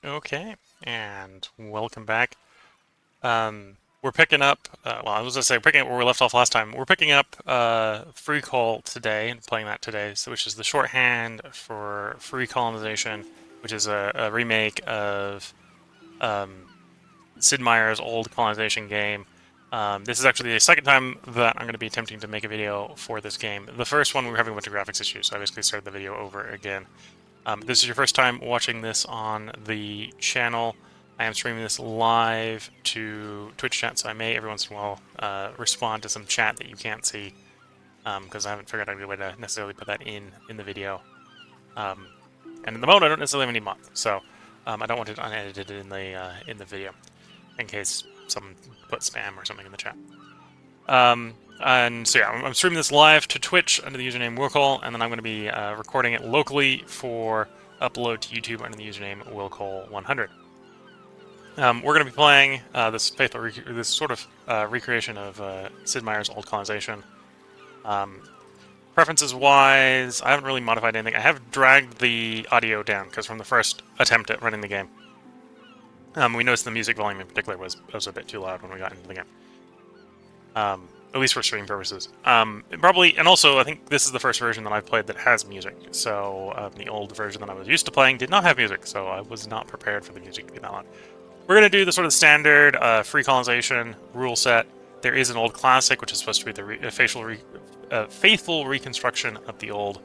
Okay, and welcome back. We're picking up, well, I was going to say, picking up where we left off last time. We're picking up FreeCol today and playing that today, so which is the shorthand for Free Colonization, which is a remake of um, Sid Meier's old colonization game. This is actually the second time that I'm going to be attempting to make a video for this game. The first one we were having a bunch of graphics issues, so I basically started the video over again. This is your first time watching this on the channel. I am streaming this live to Twitch chat, so I may every once in a while respond to some chat that you can't see, because I haven't figured out a good way to necessarily put that in the video. And in the moment, I don't necessarily have any mod, so I don't want it unedited in the video, in case someone put spam or something in the chat. And so yeah, I'm streaming this live to Twitch under the username FreeCol, and then I'm going to be recording it locally for upload to YouTube under the username FreeCol100. We're going to be playing this sort of recreation of Sid Meier's old colonization. Preferences-wise, I haven't really modified anything. I have dragged the audio down because from the first attempt at running the game, we noticed the music volume in particular was a bit too loud when we got into the game. At least for stream purposes. Probably, and also I think this is the first version that I've played that has music. So the old version that I was used to playing did not have music, so I was not prepared for the music to be that loud. We're going to do the sort of standard free colonization rule set. There is an old classic, which is supposed to be the faithful reconstruction of the old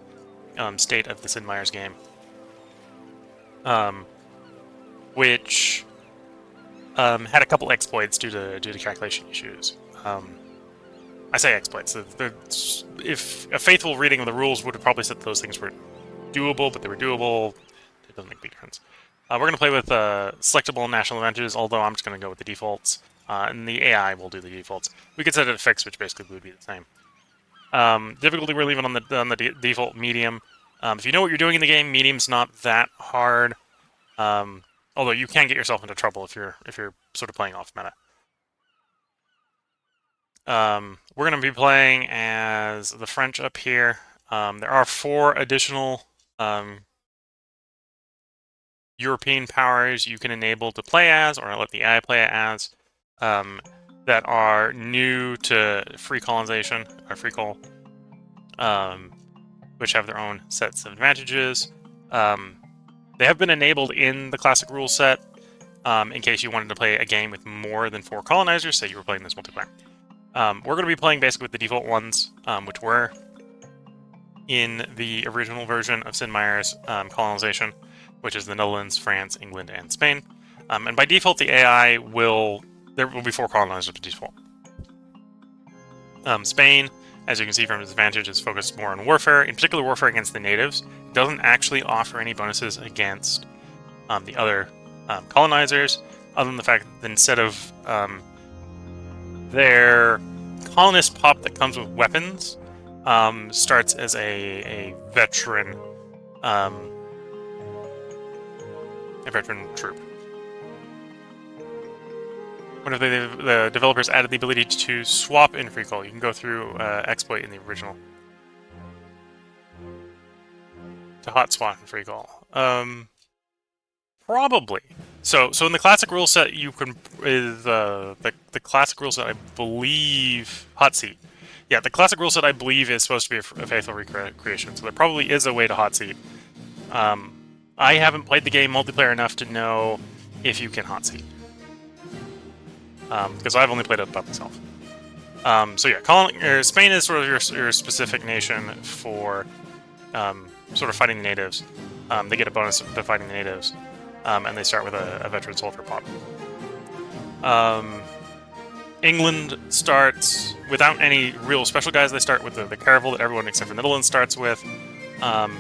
state of the Sid Meier's game, which had a couple exploits due to calculation issues. I say exploits. If a faithful reading of the rules would have probably said that those things were doable, but they were doable, it doesn't make a big difference. We're going to play with selectable national advantages, although I'm just going to go with the defaults, and the AI will do the defaults. We could set it to fixed, which basically would be the same. Difficulty we're leaving on the default medium. If you know what you're doing in the game, medium's not that hard. Although you can get yourself into trouble if you're sort of playing off meta. We're going to be playing as the French up here. There are 4 additional European powers you can enable to play as, or let the AI play as, that are new to free colonization, or FreeCol, which have their own sets of advantages. They have been enabled in the classic rule set, in case you wanted to play a game with more than 4 colonizers, say you were playing this multiplayer. We're going to be playing basically with the default ones, which were in the original version of Sid Meier's colonization, which is the Netherlands, France, England, and Spain. And by default, the AI there will be 4 colonizers by default. Spain, as you can see from its advantage, is focused more on warfare, in particular warfare against the natives. It doesn't actually offer any bonuses against the other colonizers, other than the fact that instead of their colonist pop that comes with weapons starts as a veteran troop. What if the developers added the ability to swap in FreeCol? You can go through exploit in the original to hot swap in FreeCol. Probably. So in the classic rule set, you can the classic rule set, I believe, hot seat. Yeah, the classic rule set, I believe, is supposed to be a faithful recreation. So there probably is a way to hot seat. I haven't played the game multiplayer enough to know if you can hot seat, because I've only played it by myself. So yeah, Spain is sort of your specific nation for sort of fighting the natives. They get a bonus to fighting the natives. And they start with a veteran soldier pop. England starts without any real special guys. They start with the caravel that everyone except for Netherlands starts with. And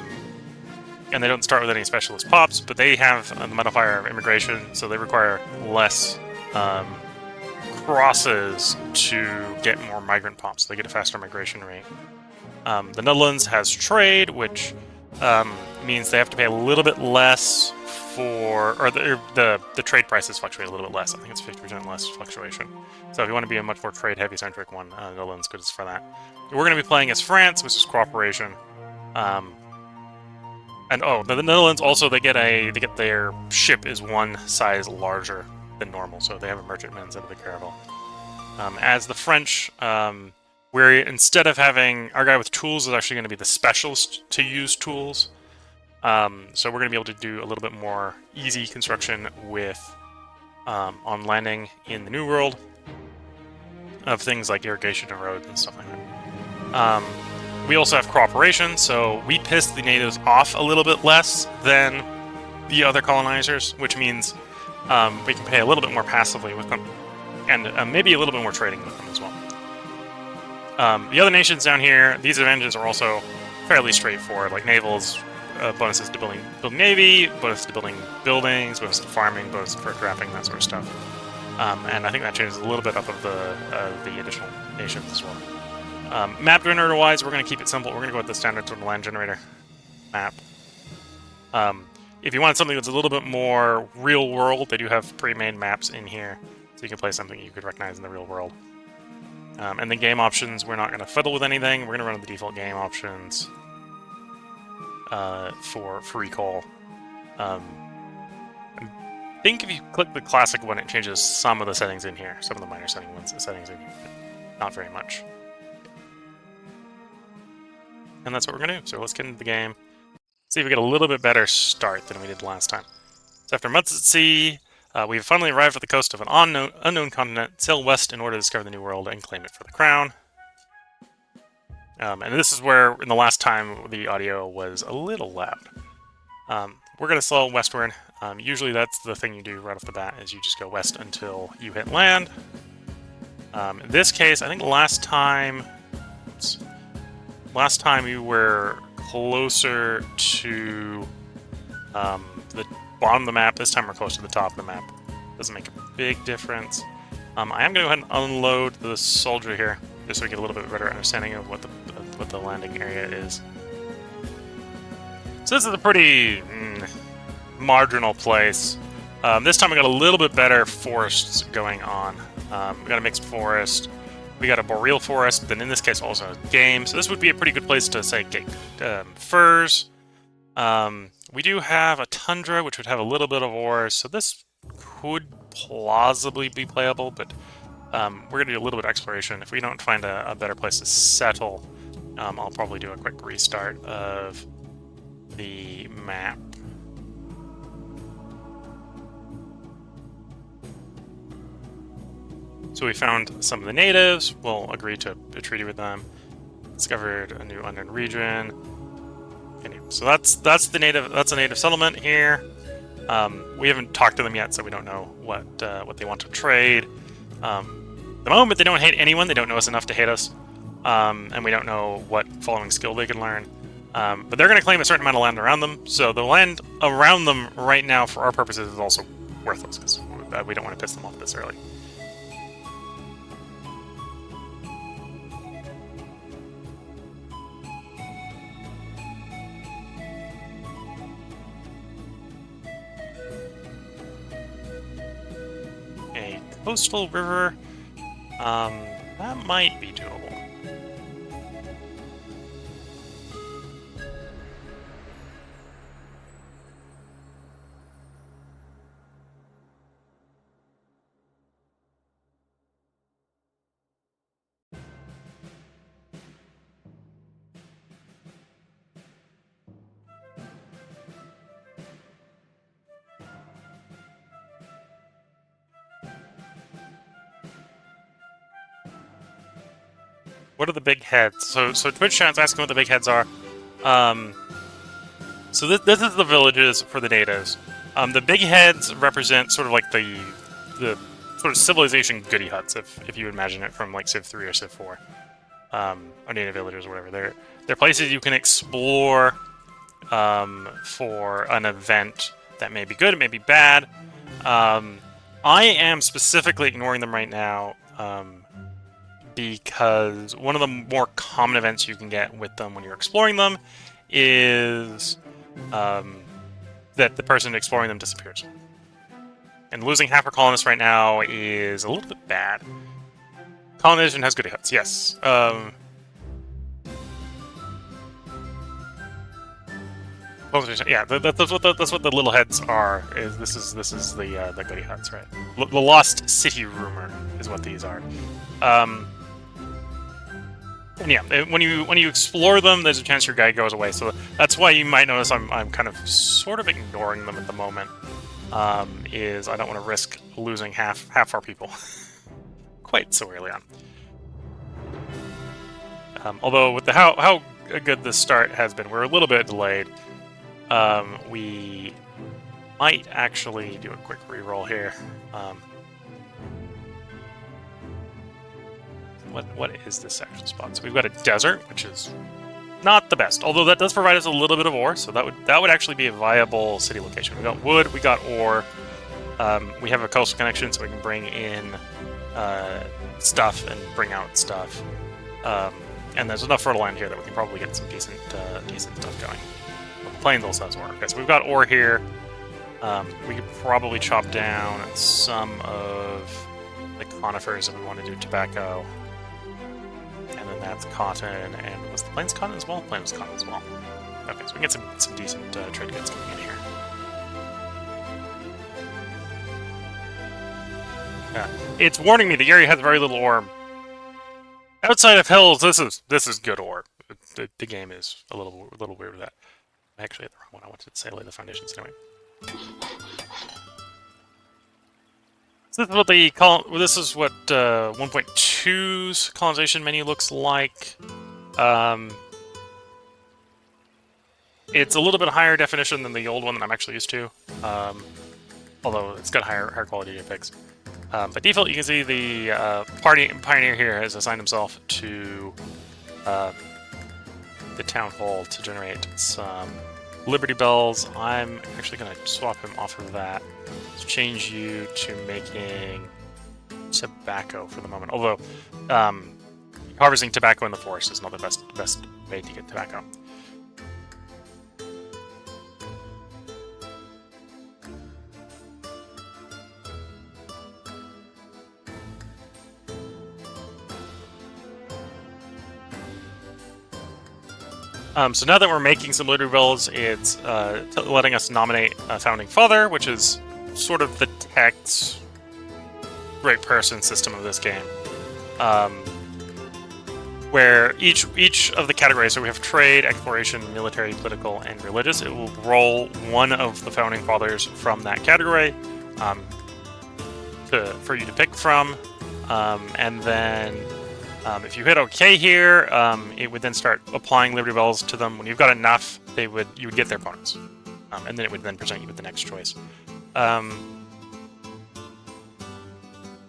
they don't start with any specialist pops, but they have the modifier of immigration, so they require less crosses to get more migrant pops. They get a faster migration rate. The Netherlands has trade, which means they have to pay a little bit less or the trade prices fluctuate a little bit less. I think it's 50% less fluctuation. So if you want to be a much more trade-heavy centric one, Netherlands good for that. We're going to be playing as France, which is cooperation. And oh, the Netherlands also they get their ship is one size larger than normal, so they have a merchantman instead of a caravel. As the French, where instead of having our guy with tools is actually going to be the specialist to use tools. So we're going to be able to do a little bit more easy construction with on landing in the New World of things like irrigation and roads and stuff like that. We also have cooperation, so we piss the natives off a little bit less than the other colonizers, which means we can pay a little bit more passively with them, and maybe a little bit more trading with them as well. The other nations down here, these advantages are also fairly straightforward, like navals, bonuses to building navy, bonus to building buildings, bonus to farming, bonus for crafting, that sort of stuff. And I think that changes a little bit up of the additional nations as well. Map generator-wise, we're going to keep it simple. We're going to go with the standard sort of land generator map. If you want something that's a little bit more real-world, they do have pre-made maps in here, so you can play something you could recognize in the real world. And then game options, we're not going to fiddle with anything. We're going to run the default game options for FreeCol. I think if you click the classic one, it changes some of the settings in here, some of the minor settings in here, but not very much. And that's what we're going to do. So let's get into the game. See if we get a little bit better start than we did last time. So after months at sea, we've finally arrived at the coast of an unknown continent, sail west in order to discover the New World and claim it for the crown. And this is where, in the last time, the audio was a little loud. We're going to sail westward. Usually that's the thing you do right off the bat, is you just go west until you hit land. In this case, I think last time you were closer to the bottom of the map. This time we're close to the top of the map. Doesn't make a big difference. I am going to go ahead and unload the soldier here, just so we get a little bit better understanding of what the landing area is. So this is a pretty marginal place. This time we got a little bit better forests going on. We got a mixed forest. We got a boreal forest, then in this case also a game. So this would be a pretty good place to, say, get furs. We do have a tundra, which would have a little bit of ores, so this could plausibly be playable, but we're going to do a little bit of exploration. If we don't find a better place to settle, I'll probably do a quick restart of the map. So we found some of the natives. We'll agree to a treaty with them. Discovered a new unknown region. Anyway, so that's a native settlement here. We haven't talked to them yet, so we don't know what they want to trade. The moment they don't hate anyone, they don't know us enough to hate us, and we don't know what following skill they can learn. But they're going to claim a certain amount of land around them. So the land around them right now, for our purposes, is also worthless because we don't want to piss them off this early. Coastal river, that might be doable. What are the big heads? So Twitch chat's asking what the big heads are. So this is the villages for the natives. The big heads represent sort of like the sort of civilization goodie huts, if you imagine it from like Civ 3 or Civ 4, or native villages or whatever. They're places you can explore for an event that may be good, it may be bad. I am specifically ignoring them right now. Because one of the more common events you can get with them when you're exploring them is that the person exploring them disappears. And losing half our colonists right now is a little bit bad. Colonization has goodie huts, yes. Yeah, that's what the little heads are. This is the goody huts, right? The lost city rumor is what these are. And yeah, when you explore them, there's a chance your guide goes away. So that's why you might notice I'm kind of sort of ignoring them at the moment. Is I don't want to risk losing half our people quite so early on. Although with the how good the start has been, we're a little bit delayed. We might actually do a quick reroll here. What is this actual spot? So we've got a desert, which is not the best, although that does provide us a little bit of ore, so that would actually be a viable city location. We got wood, we got ore. We have a coastal connection, so we can bring in stuff and bring out stuff. And there's enough fertile land here that we can probably get some decent stuff going. But the plains also has ore. Okay, so we've got ore here. We could probably chop down some of the conifers if we want to do tobacco. And then that's cotton, and was the plains cotton as well? Plains was cotton as well. Okay, so we can get some decent trade goods coming in here. It's warning me the area has very little ore. Outside of hills, this is good ore. The game is a little weird with that. I actually had the wrong one. I wanted to say lay the foundations anyway. So this is what they call. This is what 1.2's colonization menu looks like. It's a little bit higher definition than the old one that I'm actually used to. Although it's got higher quality JPEGs. By default, you can see the Pioneer here has assigned himself to the Town Hall to generate some Liberty Bells. I'm actually going to swap him off of that to change you to making tobacco for the moment. Although, harvesting tobacco in the forest is not the best way to get tobacco. So now that we're making some Liberty Bells, it's letting us nominate a Founding Father, which is sort of the text great person system of this game. Where each of the categories, so we have trade, exploration, military, political, and religious, it will roll one of the Founding Fathers from that category for you to pick from, and then if you hit OK here, it would then start applying Liberty Bells to them. When you've got enough, you would get their bonus, and then it would then present you with the next choice.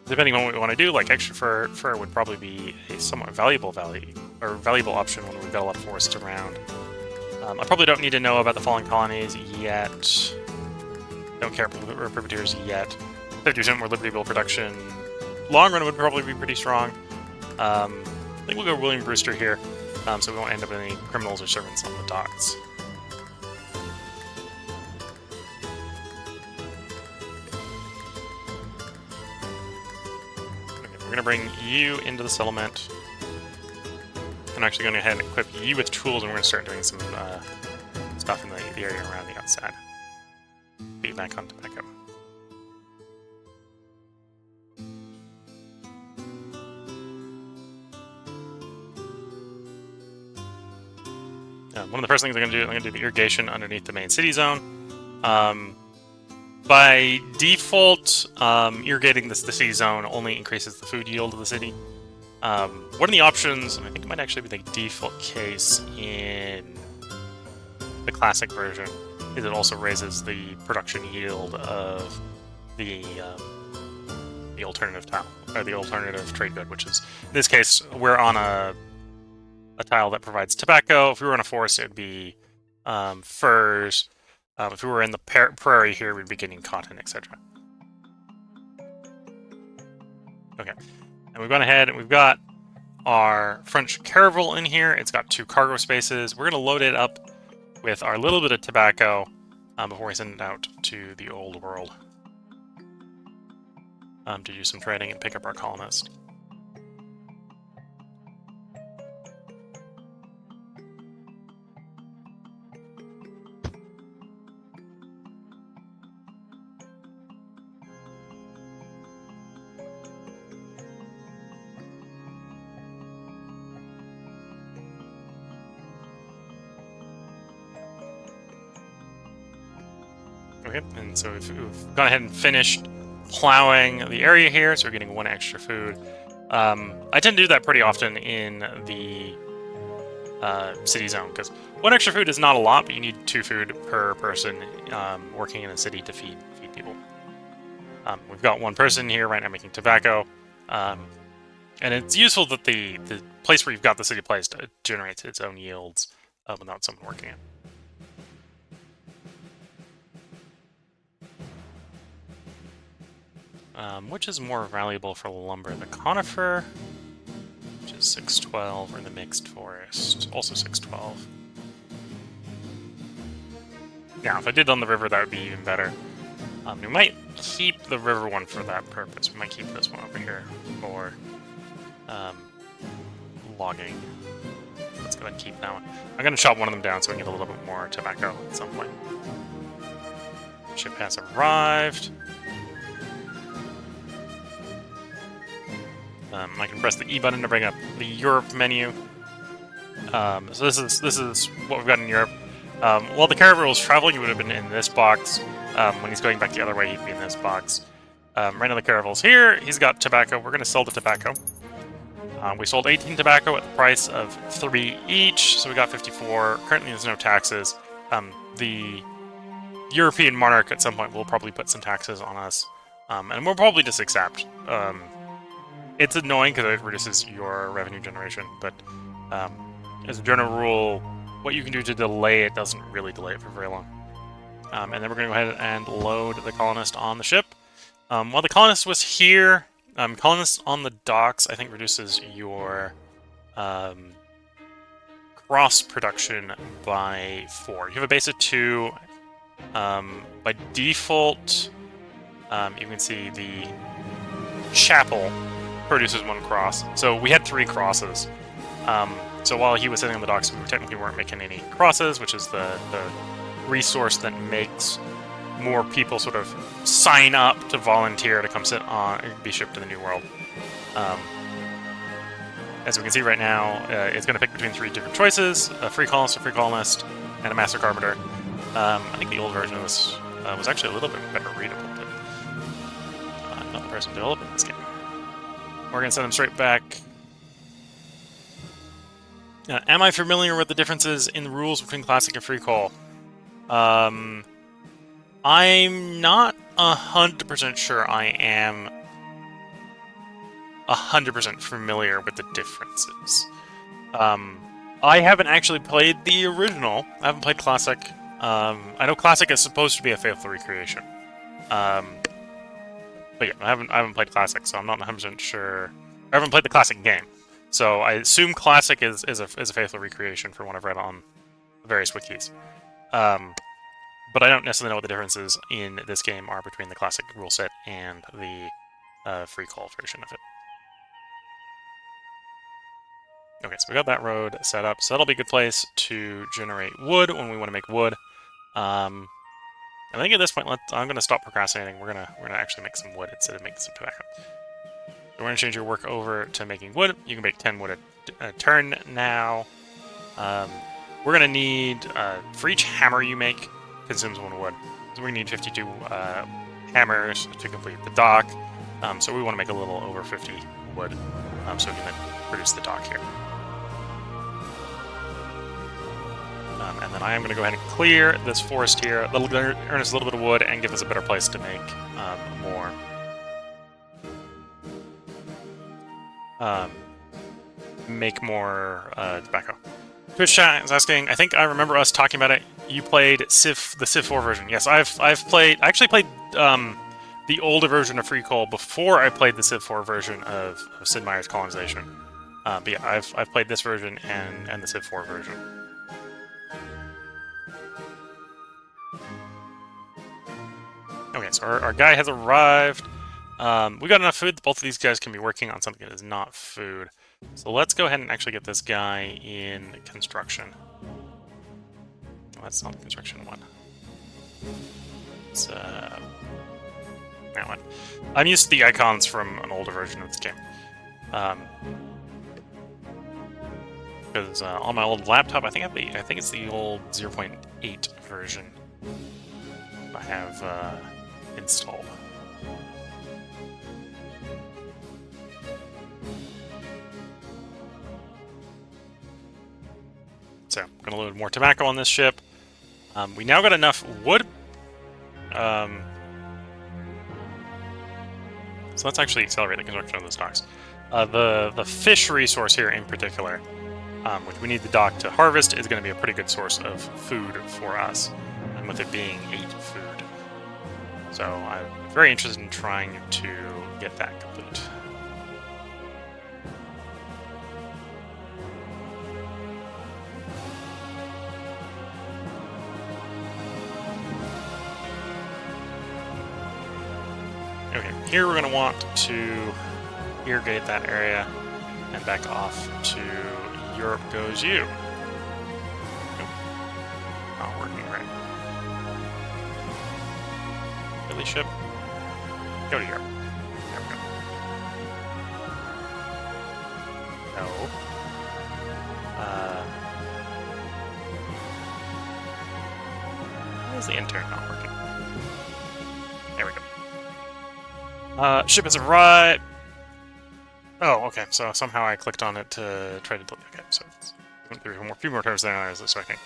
Depending on what we want to do, like extra fur would probably be a somewhat valuable option when we've got a lot of forests around. I probably don't need to know about the fallen colonies yet. Don't care about privateers yet. 50% more Liberty Bell production. Long run would probably be pretty strong. I think we'll go William Brewster here, so we won't end up with any criminals or servants on the docks. We're going to bring you into the settlement. I'm actually going to go ahead and equip you with tools, and we're going to start doing some stuff in the area around the outside. Be back on tobacco. One of the first things I'm going to do the irrigation underneath the main city zone. By default, irrigating the city zone only increases the food yield of the city. One of the options, and I think it might actually be the default case in the classic version, is it also raises the production yield of the alternative tile, or the alternative trade good, which is, in this case, we're on a tile that provides tobacco. If we were in a forest, it would be furs. If we were in the prairie here, we'd be getting cotton, etc. Okay, and we've gone ahead and we've got our French caravel in here. It's got 2 cargo spaces. We're going to load it up with our little bit of tobacco before we send it out to the old world to do some trading and pick up our colonists. Okay, and so we've gone ahead and finished plowing the area here, so we're getting 1 extra food. I tend to do that pretty often in the city zone, because 1 extra food is not a lot, but you need 2 food per person working in a city to feed people. We've got 1 person here right now making tobacco, and it's useful that the place where you've got the city placed generates its own yields without someone working it. Which is more valuable for lumber? The conifer, which is 612, or the mixed forest, also 612. Yeah, if I did on the river, that would be even better. We might keep the river one for that purpose. We might keep this one over here for logging. Let's go ahead and keep that one. I'm going to chop one of them down so we can get a little bit more tobacco at some point. Ship has arrived. I can press the E button to bring up the Europe menu. So this is what we've got in Europe. While the caravan was traveling, he would have been in this box. When he's going back the other way, he'd be in this box. Right now the caravel's here. He's got tobacco. We're going to sell the tobacco. We sold 18 tobacco at the price of 3 each, so we got 54. Currently there's no taxes. The European monarch at some point will probably put some taxes on us, and we'll probably just accept. It's annoying because it reduces your revenue generation, but as a general rule, what you can do to delay it doesn't really delay it for very long. And then we're going to go ahead and load the colonist on the ship. While the colonist was here, colonists on the docks, I think, reduces your cross production by 4. You have a base of 2. By default, you can see the chapel produces 1 cross. So we had 3 crosses. So while he was sitting on the docks, we technically weren't making any crosses, which is the resource that makes more people sort of sign up to volunteer to come sit on and be shipped to the New World. As we can see right now, it's going to pick between 3 different choices: a free colonist, a free colonist, and a master carpenter. I think the old version of this was actually a little bit better readable, but I'm not the person developing this game. We're going to send them straight back. Am I familiar with the differences in the rules between Classic and FreeCol? I'm not 100% sure I am 100% familiar with the differences. I haven't actually played the original. I haven't played Classic. I know Classic is supposed to be a faithful recreation. But yeah, I haven't played Classic, so I'm not 100% sure. I haven't played the Classic game, so I assume Classic is a faithful recreation for what I've read on various wikis. But I don't necessarily know what the differences in this game are between the Classic rule set and the FreeCol version of it. Okay, so we got that road set up, so that'll be a good place to generate wood when we want to make wood. I think at this point, I'm going to stop procrastinating. We're gonna actually make some wood instead of making some tobacco. So we're going to change your work over to making wood. You can make 10 wood a turn now. We're going to need, for each hammer you make, consumes 1 wood. So we need 52 hammers to complete the dock. So we want to make a little over 50 wood, so we can then produce the dock here. And then I am going to go ahead and clear this forest here. That'll earn us a little bit of wood and give us a better place to make more. Tobacco. Twitch chat is asking, I think I remember us talking about it. You played the Civ 4 version. Yes, I actually played the older version of FreeCol before I played the Civ 4 version of Sid Meier's Colonization. But yeah, I've played this version and the Civ 4 version. Okay, so our guy has arrived. We got enough food that both of these guys can be working on something that is not food. So let's go ahead and actually get this guy in construction. Oh, that's not the construction one. It's that one. I'm used to the icons from an older version of this game. Because on my old laptop, I think it's the old 0.8 version. have installed. So I'm going to load more tobacco on this ship. We now got enough wood. So let's actually accelerate the construction of those docks. The fish resource here in particular, which we need the dock to harvest, is going to be a pretty good source of food for us, and with it being 8 food. So I'm very interested in trying to get that complete. Okay, here we're going to want to irrigate that area, and back off to Europe goes you. Nope. Not working right. Philly ship. Go to Europe. There we go. No. Why is the intern not working? There we go. Ship has arrived. Oh, okay. So somehow I clicked on it to try to delete. Okay, so went through a few more turns than I was expecting.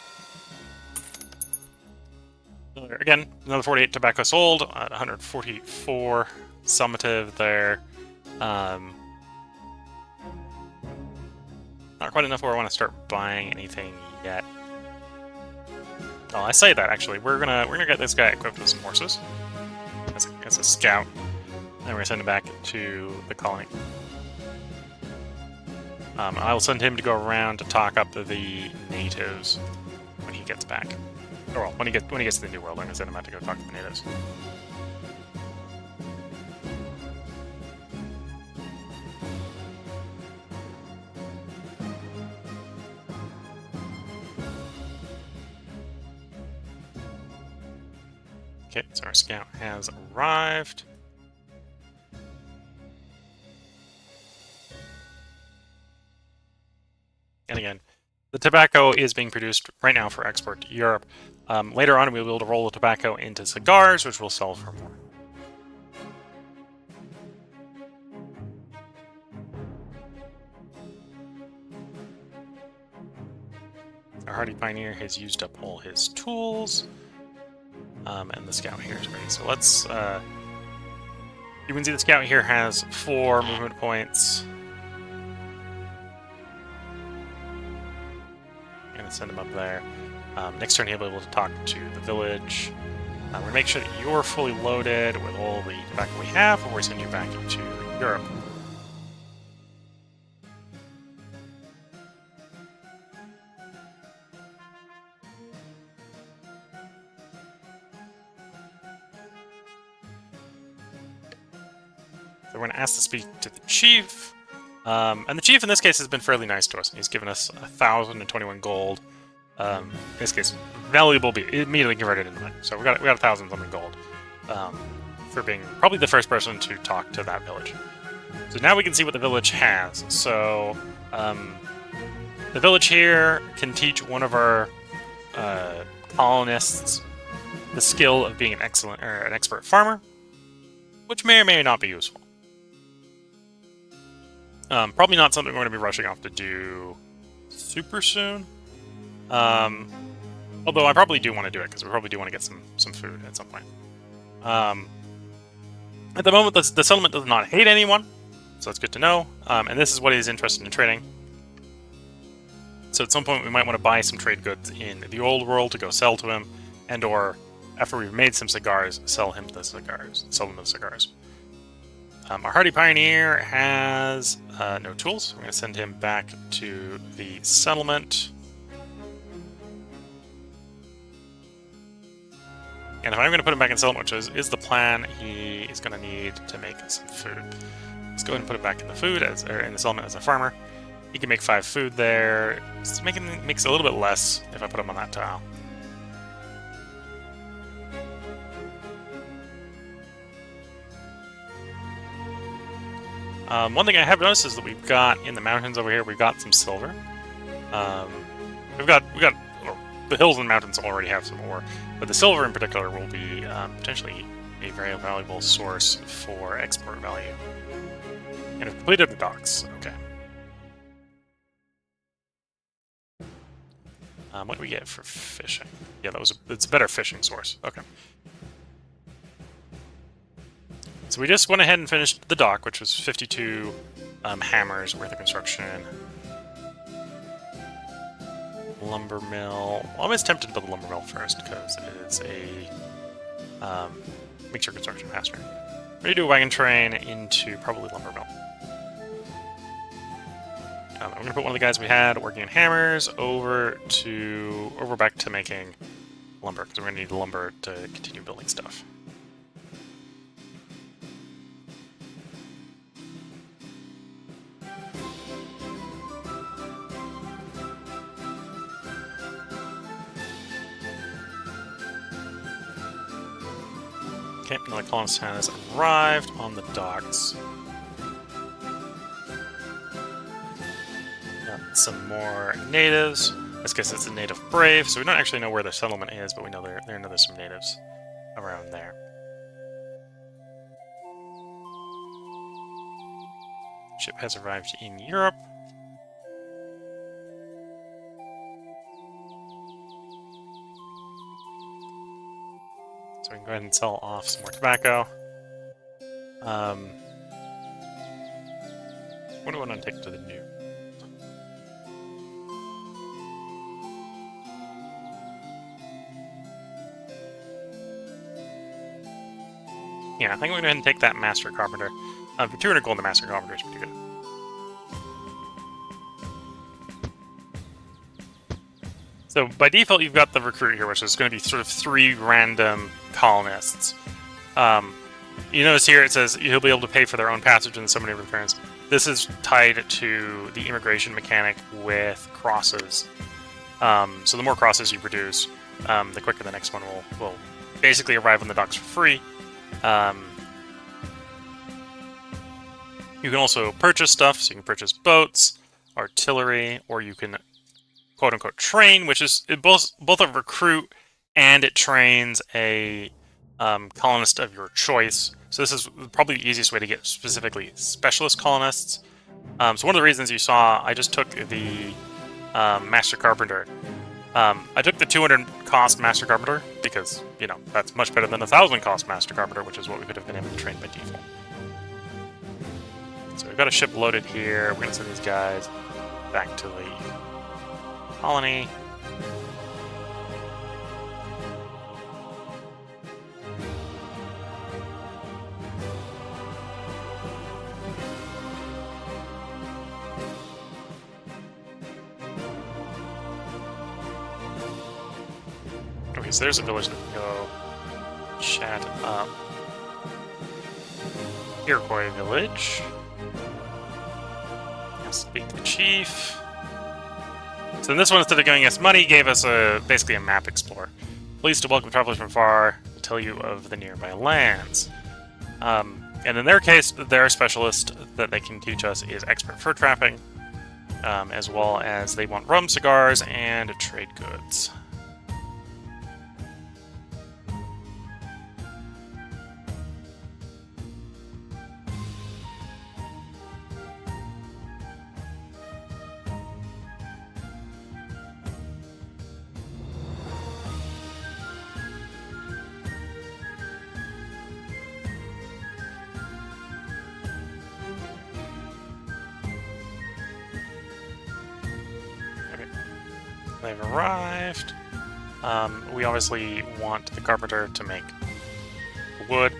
Again, another 48 tobacco sold, 144 summative there. Not quite enough where I want to start buying anything yet. Oh, I say that actually. We're gonna get this guy equipped with some horses as a scout. And we're going to send him back to the colony. I will send him to go around to talk up the natives when he gets back. Or well, when he gets to the New World, I'm going to send him out to go talk to the natives. Okay, so our scout has arrived. And again, the tobacco is being produced right now for export to Europe. Later on, we'll be able to roll the tobacco into cigars, which we'll sell for more. Our hardy pioneer has used up all his tools, and the scout here is ready. So let's. You can see the scout here has 4 movement points. Send him up there. Next turn he'll be able to talk to the village. We're going to make sure that you're fully loaded with all the tobacco we have before we send you back into Europe. So we're going to ask to speak to the chief. And the chief in this case has been fairly nice to us. He's given us 1,021 gold. In this case, valuable immediately converted into money. So we got 1,000 something gold for being probably the first person to talk to that village. So now we can see what the village has. So the village here can teach one of our colonists the skill of being an expert farmer, which may or may not be useful. Probably not something we're going to be rushing off to do super soon. Although I probably do want to do it, because we probably do want to get some food at some point. At the moment, the settlement does not hate anyone, so that's good to know. And this is what he's interested in trading. So at some point, we might want to buy some trade goods in the old world to go sell to him, and or after we've made some cigars, sell him the cigars. Sell him the cigars. Our hardy pioneer has no tools. We're going to send him back to the settlement. And if I'm going to put him back in settlement, which is the plan, he is going to need to make some food. Let's go ahead and put him back in the food or in the settlement as a farmer. He can make 5 food there. It's makes a little bit less if I put him on that tile. One thing I have noticed is that we've got in the mountains over here, we've got some silver. We've got the hills and mountains already have some ore, but the silver in particular will be potentially a very valuable source for export value. And we've completed the docks. Okay. What do we get for fishing? Yeah, it's a better fishing source. Okay. So we just went ahead and finished the dock, which was 52 hammers worth of construction. Lumber mill. Well, I'm always tempted to build a lumber mill first because it is a makes your construction faster. We're gonna do a wagon train into probably lumber mill. I'm gonna put one of the guys we had working on hammers over back to making lumber because we're gonna need lumber to continue building stuff. Okay, another colonist has arrived on the docks. Got some more natives. In this case, it's a native brave, so we don't actually know where their settlement is, but we know there's some natives around there. Ship has arrived in Europe. So we can go ahead and sell off some more tobacco. What do I want to take to the new? Yeah, I think we're going to go ahead and take that Master Carpenter. For 200 gold, the Master Carpenter is pretty good. So by default, you've got the recruit here, which is going to be sort of 3 random colonists. You notice here it says he'll be able to pay for their own passage and so many returns. This is tied to the immigration mechanic with crosses. So the more crosses you produce, the quicker the next one will basically arrive on the docks for free. You can also purchase stuff, so you can purchase boats, artillery, or you can quote-unquote train, which is both a recruit and it trains a colonist of your choice. So this is probably the easiest way to get specifically specialist colonists. So one of the reasons you saw, I just took the Master Carpenter. I took the 200 cost Master Carpenter because, you know, that's much better than a 1,000 cost Master Carpenter, which is what we could have been able to train by default. So we've got a ship loaded here. We're going to send these guys back to the colony. Okay, so there's a village that we can go chat up. Iroquois village. Speak to the chief. So in this one, instead of giving us money, gave us basically a map explorer. Pleased to welcome travelers from far, to tell you of the nearby lands. And in their case, their specialist that they can teach us is expert fur trapping, as well as they want rum, cigars, and trade goods. They've arrived. We obviously want the carpenter to make wood.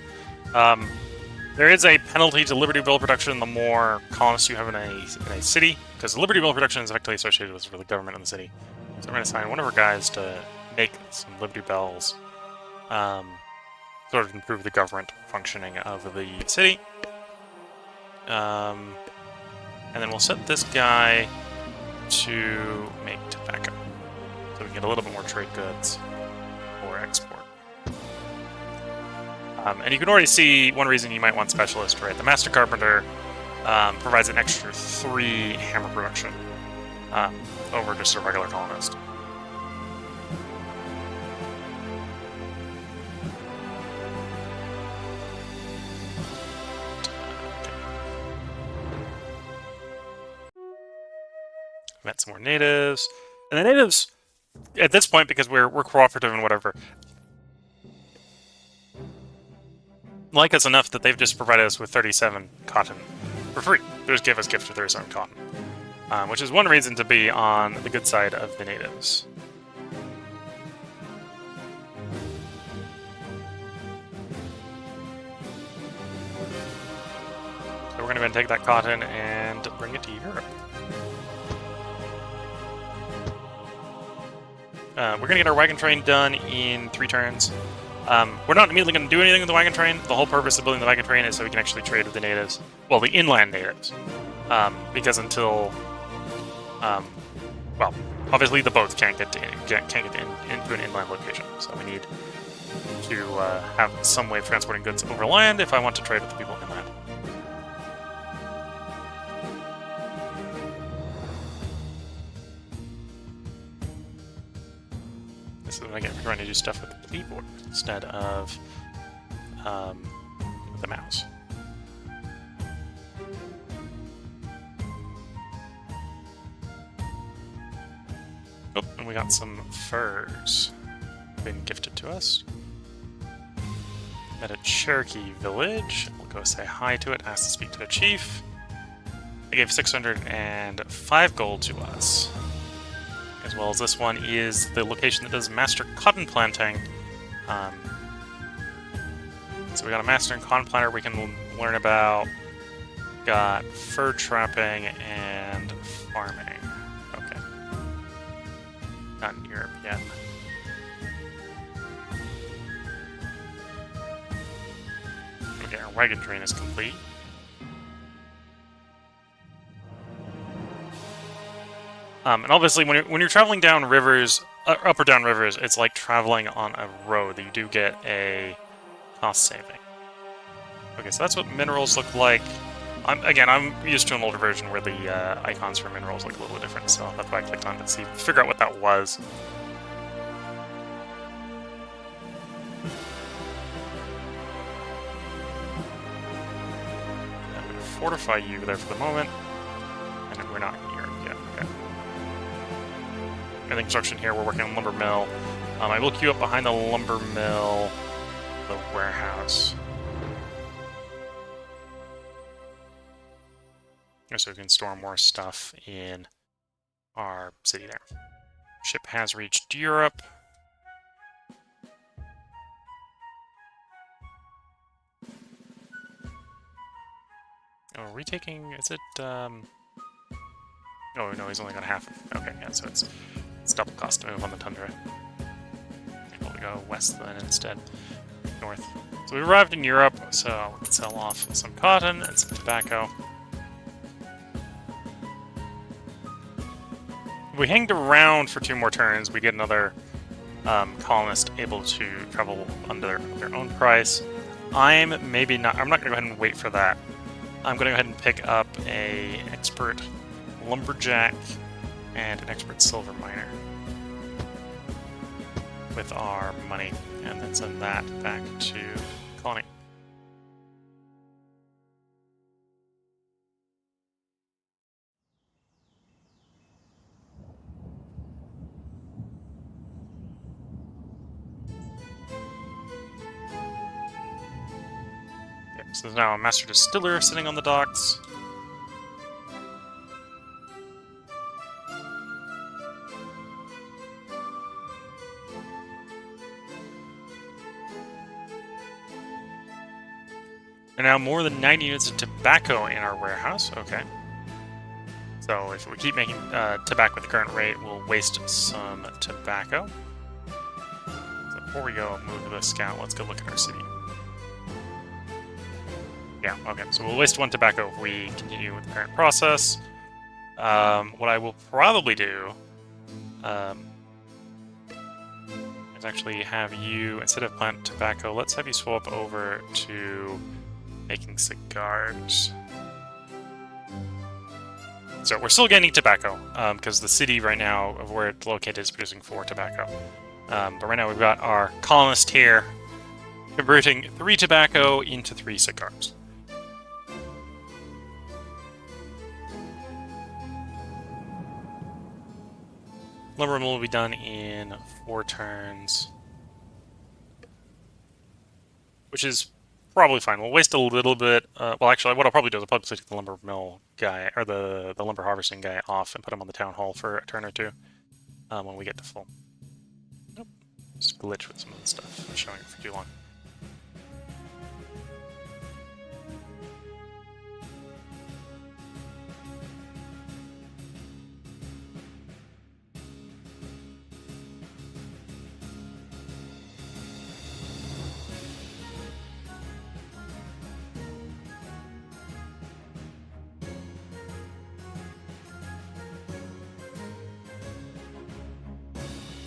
There is a penalty to Liberty Bill production the more colonists you have in a city, because the Liberty Bill production is effectively associated with the government in the city. So we're going to assign one of our guys to make some Liberty Bells, sort of improve the government functioning of the city. And then we'll set this guy to make tobacco, so we can get a little bit more trade goods for export. And you can already see one reason you might want specialist, right? The Master Carpenter provides an extra 3 hammer production over just a regular colonist. Met some more natives. And the natives, at this point, because we're cooperative and whatever, like us enough that they've just provided us with 37 cotton for free. They just gave us gifts for 37 cotton, which is one reason to be on the good side of the natives. So we're going to go ahead and take that cotton and bring it to Europe. We're going to get our wagon train done in 3 turns. We're not immediately going to do anything with the wagon train. The whole purpose of building the wagon train is so we can actually trade with the natives. Well, the inland natives. Because until... well, obviously the boats can't get into an inland location. So we need to have some way of transporting goods over land if I want to trade with the people inland. This is when I get trying to do stuff with the keyboard instead of with the mouse. Oh, and we got some furs been gifted to us. At a Cherokee village. We'll go say hi to it, ask to speak to the chief. They gave 605 gold to us. As well as this one is the location that does master cotton planting. So we got a master in cotton planter we can learn about. Got fur trapping and farming. Okay. Not in Europe yet. Okay, our wagon train is complete. And obviously, when you're traveling down rivers, up or down rivers, it's like traveling on a road. You do get a cost saving. Okay, so that's what minerals look like. Again, I'm used to an older version where the icons for minerals look a little bit different, so that's why I clicked on it to figure out what that was. I'm going to fortify you there for the moment, and we're not here yet. Okay. In the construction here, we're working on lumber mill. I will queue up behind the lumber mill, the warehouse. So we can store more stuff in our city there. Ship has reached Europe. Oh, are we taking... is it... Oh, no, he's only got half. Okay, yeah, so it's double cost to move on the tundra. Able to go west then instead. North. So we arrived in Europe, so we can sell off some cotton and some tobacco. If we hanged around for 2 more turns, we get another colonist able to travel under their own price. I'm not going to go ahead and wait for that. I'm going to go ahead and pick up a expert lumberjack and an expert silver miner with our money, and then send that back to colony. So there's now a master distiller sitting on the docks. And now more than 90 units of tobacco in our warehouse. Okay. So if we keep making tobacco at the current rate, we'll waste some tobacco. So before we go move to the scout, let's go look at our city. Yeah, okay, so we'll waste 1 tobacco if we continue with the current process. What I will probably do is actually have you, instead of plant tobacco, let's have you swap over to making cigars. So we're still getting tobacco, because the city right now of where it's located is producing 4 tobacco. But right now we've got our colonist here converting 3 tobacco into 3 cigars. Lumber mill will be done in 4 turns, which is probably fine. We'll waste a little bit. Well, actually, what I'll probably do is I'll probably take the lumber mill guy, or the lumber harvesting guy off and put him on the town hall for a turn or two when we get to full. Nope. Just glitch with some of the stuff. I'm showing it for too long.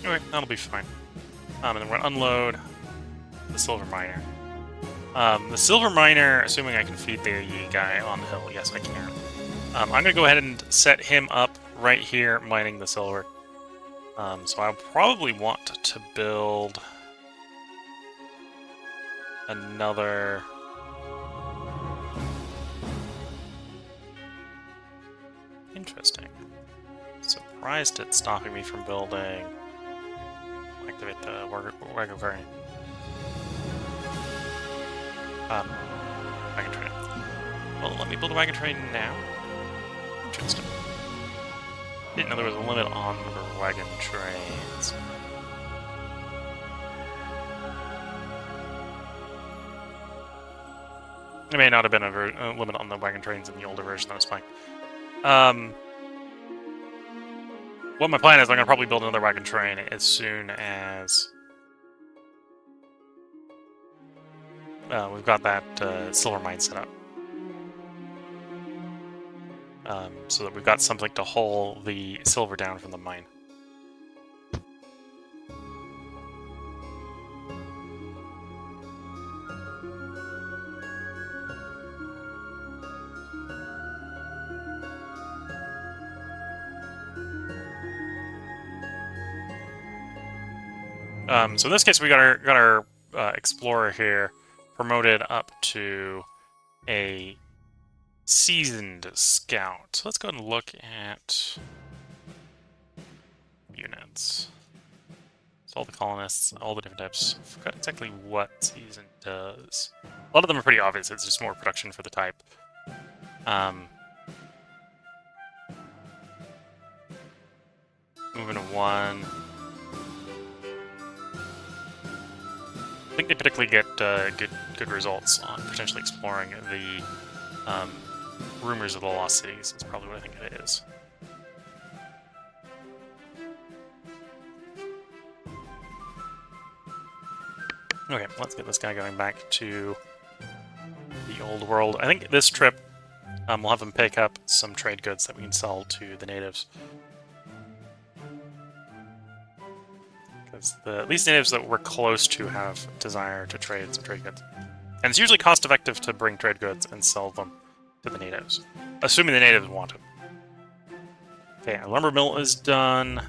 Anyway, that'll be fine. And then we're going to unload the silver miner. The silver miner, assuming I can feed the guy on the hill. Yes, I can. I'm going to go ahead and set him up right here, mining the silver. So I'll probably want to build another... Interesting. Surprised it's stopping me from building... Activate the wagon variant. Wagon train. Well, let me build a wagon train now. Interesting. Didn't know there was a limit on the number of wagon trains. There may not have been a limit on the wagon trains in the older version that was playing. What my plan is, I'm going to probably build another wagon train as soon as we've got that silver mine set up. So that we've got something to haul the silver down from the mine. So in this case, we got our explorer here promoted up to a seasoned scout. So let's go ahead and look at units. So all the colonists, all the different types. I forgot exactly what season does. A lot of them are pretty obvious. It's just more production for the type. Moving to 1. I think they particularly get good results on potentially exploring the rumors of the lost cities. That's probably what I think it is. Okay, let's get this guy going back to the old world. I think this trip we'll have him pick up some trade goods that we can sell to the natives. Because at least natives that we're close to have desire to trade some trade goods. And it's usually cost effective to bring trade goods and sell them to the natives. Assuming the natives want them. Okay, our lumber mill is done.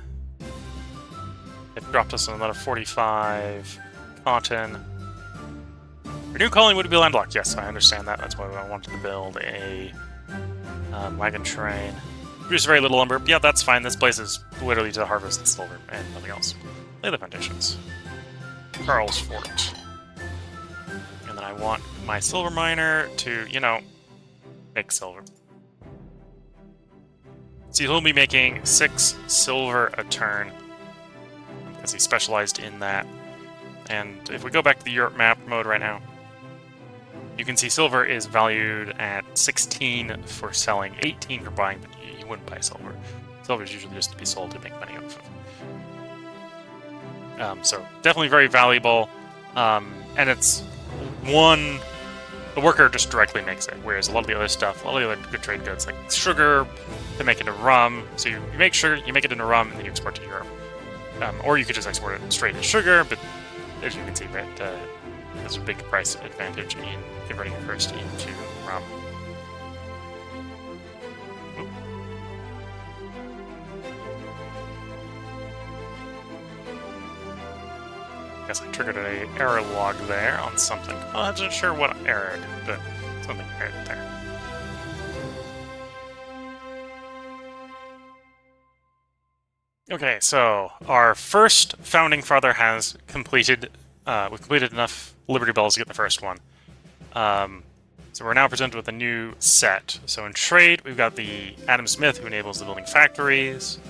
They've dropped us another 45 cotton. Our new colony would be landlocked. Yes, I understand that. That's why I wanted to build a wagon train. Produce very little lumber. Yeah, that's fine. This place is literally to harvest silver and nothing else. Lay the foundations. Carl's Fort. And then I want my silver miner to, you know, make silver. So he'll be making 6 silver a turn, because he's specialized in that. And if we go back to the Europe map mode right now, you can see silver is valued at 16 for selling, 18 for buying, but you wouldn't buy silver. Silver is usually just to be sold to make money off of. So definitely very valuable, and it's one, the worker just directly makes it, whereas a lot of the other stuff, a lot of the other good trade goods like sugar, they make it into rum, so you make sugar, you make it into rum, and then you export to Europe. Or you could just export it straight as sugar, but as you can see, right, there's a big price advantage in converting it first into rum. Guess I triggered an error log there on something. I'm not sure what error, but something errored there. Okay, so our first founding father has completed. We've completed enough Liberty Bells to get the first one. So we're now presented with a new set. So in trade, we've got the Adam Smith, who enables the building factories.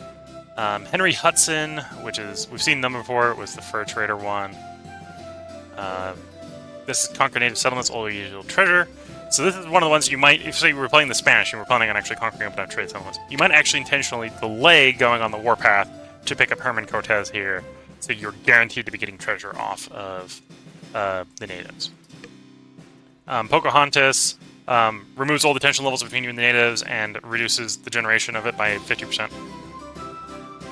Henry Hudson, which is, we've seen them before, it was the fur trader one. This is conquer native settlements, all usual treasure. So this is one of the ones you might, if say you were playing the Spanish and we're planning on actually conquering up enough trade settlements, you might actually intentionally delay going on the warpath to pick up Herman Cortez here, so you're guaranteed to be getting treasure off of the natives. Pocahontas removes all the tension levels between you and the natives and reduces the generation of it by 50%.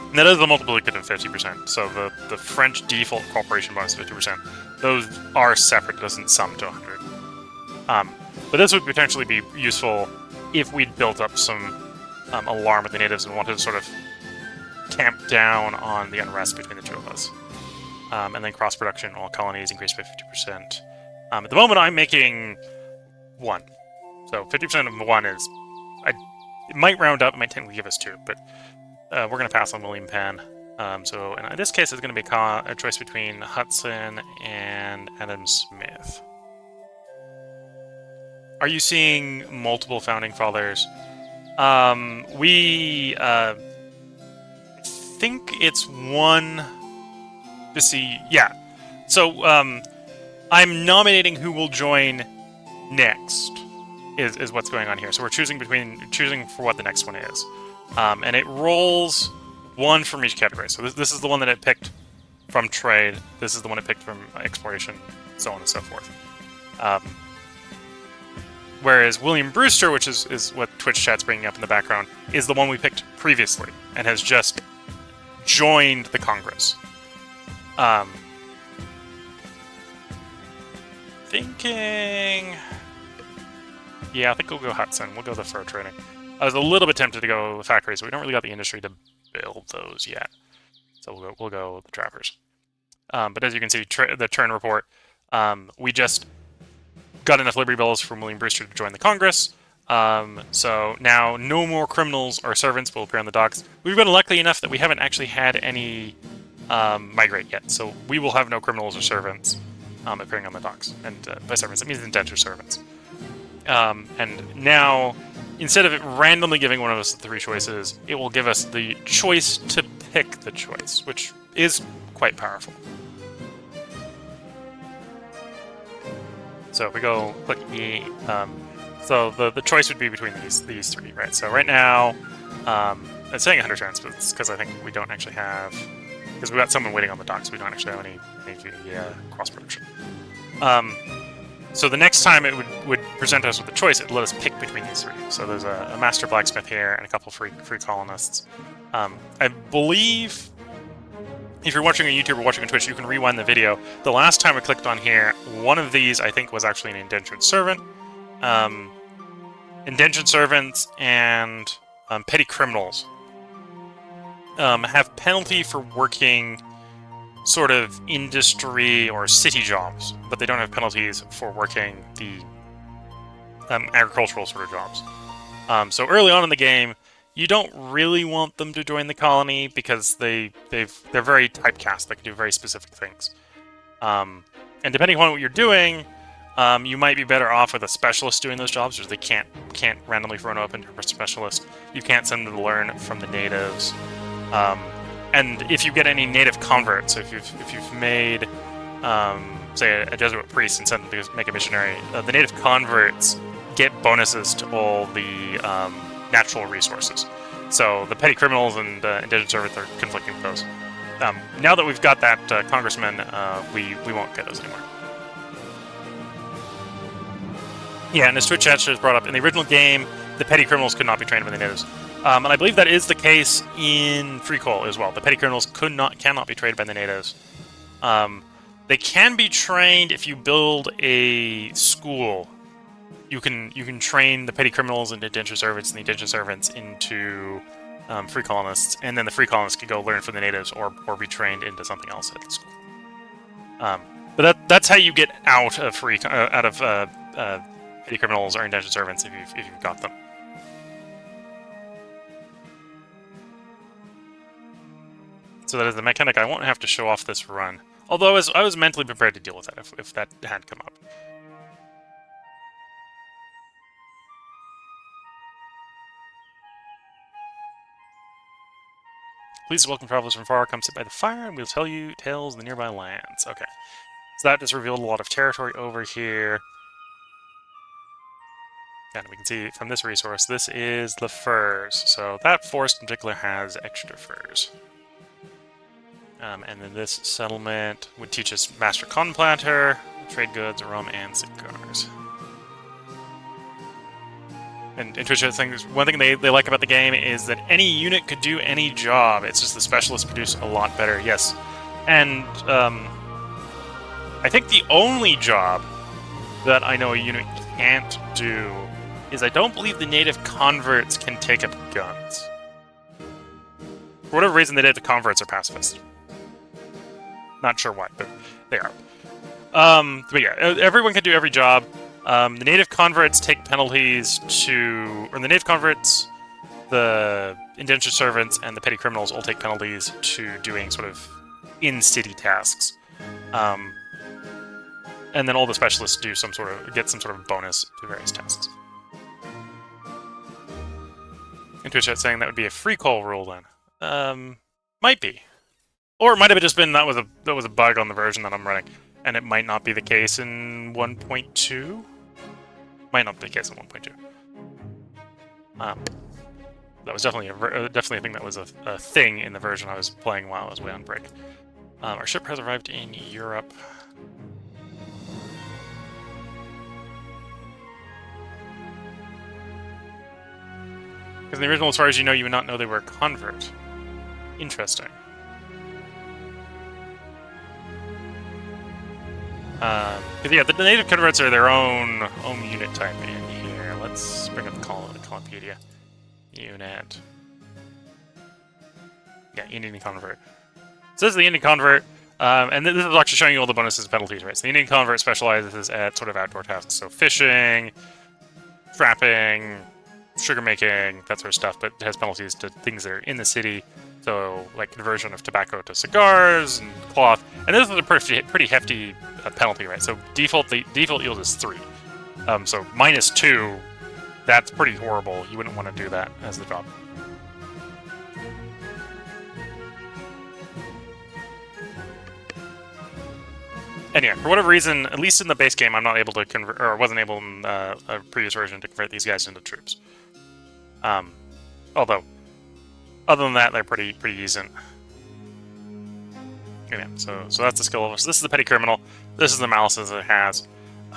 And that is the multiplicative 50%, so the French default cooperation bonus is 50%. Those are separate, it doesn't sum to 100. But this would potentially be useful if we'd built up some alarm with the natives and wanted to sort of tamp down on the unrest between the two of us. And then cross-production, all colonies increased by 50%. At the moment, I'm making 1. So 50% of 1 is... it might round up, it might technically give us 2, but we're going to pass on William Penn. So in this case, it's going to be a choice between Hudson and Adam Smith. Are you seeing multiple founding fathers? We think it's one... to see... Yeah. So, I'm nominating who will join next, is what's going on here. So we're choosing for what the next one is. And it rolls 1 from each category. So this is the one that it picked from trade. This is the one it picked from exploration, so on and so forth. Whereas William Brewster, which is what Twitch chat's bringing up in the background, is the one we picked previously and has just joined the Congress. Thinking... Yeah, I think we'll go Hudson. We'll go the fur trading. I was a little bit tempted to go the factories, but we don't really got the industry to build those yet. So we'll go the trappers. But as you can see, the turn report, we just got enough Liberty Bells from William Brewster to join the Congress. So now no more criminals or servants will appear on the docks. We've been lucky enough that we haven't actually had any migrate yet. So we will have no criminals or servants appearing on the docks. And by servants, it means indentured servants. And now, instead of it randomly giving one of us the 3 choices, it will give us the choice to pick the choice, which is quite powerful. So if we go click E, so the choice would be between these 3, right? So right now, it's saying 100 turns, but it's because I think we don't actually have, because we've got someone waiting on the docks, we don't actually have any cross-production. So the next time it would present us with a choice, it would let us pick between these 3. So there's a master blacksmith here and a couple free colonists. I believe if you're watching on YouTube or watching on Twitch, you can rewind the video. The last time I clicked on here, one of these I think was actually an indentured servant. Indentured servants and petty criminals have penalty for working sort of industry or city jobs, but they don't have penalties for working the agricultural sort of jobs. So early on in the game, you don't really want them to join the colony because they're very typecast. They can do very specific things. And depending on what you're doing, you might be better off with a specialist doing those jobs, because they can't randomly throw up into a specialist. You can't send them to learn from the natives. And if you get any native converts, so if you've made, say, a Jesuit priest and sent them to make a missionary, the native converts get bonuses to all the natural resources. So the petty criminals and indentured servants are conflicting with those. Now that we've got that congressman, we won't get those anymore. Yeah, and as Twitch chat has brought up, in the original game, the petty criminals could not be trained by the natives. And I believe that is the case in FreeCol as well. The petty criminals cannot be trained by the natives. They can be trained if you build a school. You can train the petty criminals into indentured servants, and the indentured servants into free colonists, and then the free colonists could go learn from the natives or be trained into something else at the school. But that's how you get out of petty criminals or indentured servants if you've got them. So that as the mechanic, I won't have to show off this run. Although I was mentally prepared to deal with that if that had come up. Please welcome travelers from far. Come sit by the fire, and we'll tell you tales of the nearby lands. Okay. So that just revealed a lot of territory over here. And we can see from this resource, this is the furs. So that forest in particular has extra furs. And then this settlement would teach us Master Cotton Planter, trade goods, rum, and cigars. And interesting things, one thing they like about the game is that any unit could do any job. It's just the specialists produce a lot better. Yes. And I think the only job that I know a unit can't do is I don't believe the native converts can take up guns. For whatever reason, the native converts are pacifists. Not sure why, but they are. But yeah, everyone can do every job. The native converts take penalties to... Or the native converts, the indentured servants, and the petty criminals all take penalties to doing sort of in-city tasks. And then all the specialists do get some sort of bonus to various tasks. Twitch saying that would be a FreeCol rule then. Might be. Or it might have just been that was a bug on the version that I'm running. And it might not be the case in 1.2? Might not be the case in 1.2. That was definitely a thing that was a thing in the version I was playing while I was away on break. Our ship has arrived in Europe. Because in the original, as far as you know, you would not know they were a convert. Interesting. Because yeah, the native converts are their own unit type in here. Let's bring up the Columpedia. Unit. Yeah, Indian convert. So this is the Indian convert, and this is actually showing you all the bonuses and penalties, right? So the Indian convert specializes at sort of outdoor tasks, so fishing, trapping, sugar making, that sort of stuff, but it has penalties to things that are in the city. So, like conversion of tobacco to cigars and cloth, and this is a pretty hefty penalty, right? So the default yield is 3. So -2, that's pretty horrible. You wouldn't want to do that as the job. And yeah, for whatever reason, at least in the base game, I'm not able to convert, or wasn't able in a previous version to convert these guys into troops. Although, other than that, they're pretty decent. Yeah, so that's the skill level. So this is the petty criminal. This is the malices it has,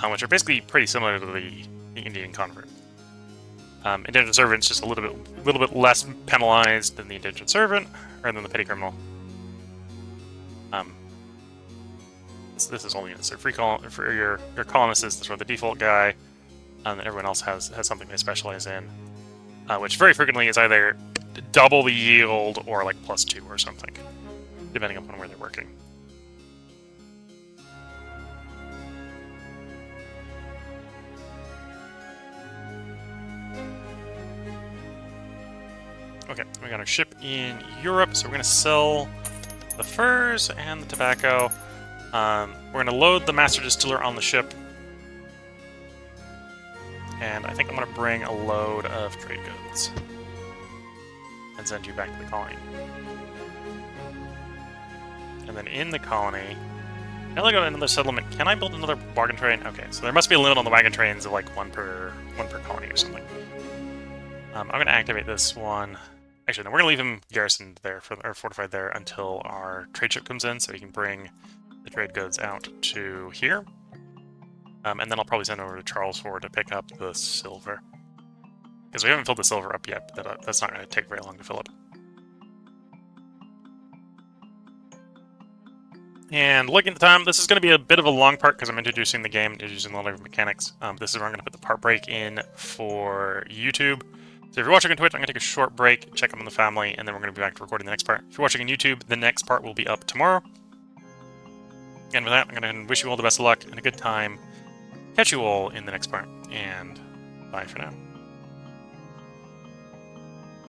which are basically pretty similar to the Indian convert. Indentured servant's just a little bit less penalized than the indentured servant, or than the petty criminal. This is only so FreeCol for your colonist is sort of the default guy, and then everyone else has something they specialize in, which very frequently is either double the yield or like +2 or something, depending upon where they're working. Okay, we got our ship in Europe, so we're going to sell the furs and the tobacco. We're going to load the master distiller on the ship, and I think I'm going to bring a load of trade goods and send you back to the colony. And then in the colony, now I go to another settlement. Can I build another bargain train? Okay, so there must be a limit on the wagon trains of like one per colony or something. I'm going to activate this one. Actually, no, we're going to leave him garrisoned there or fortified there until our trade ship comes in, so he can bring the trade goods out to here. And then I'll probably send over to Charles Ford to pick up the silver. Because we haven't filled the silver up yet, but that's not going to take very long to fill up. And looking at the time, this is going to be a bit of a long part because I'm introducing the game, introducing a lot of mechanics. This is where I'm going to put the part break in for YouTube. So if you're watching on Twitch, I'm going to take a short break, check up on the family, and then we're going to be back to recording the next part. If you're watching on YouTube, the next part will be up tomorrow. And with that, I'm going to wish you all the best of luck and a good time. Catch you all in the next part, and bye for now.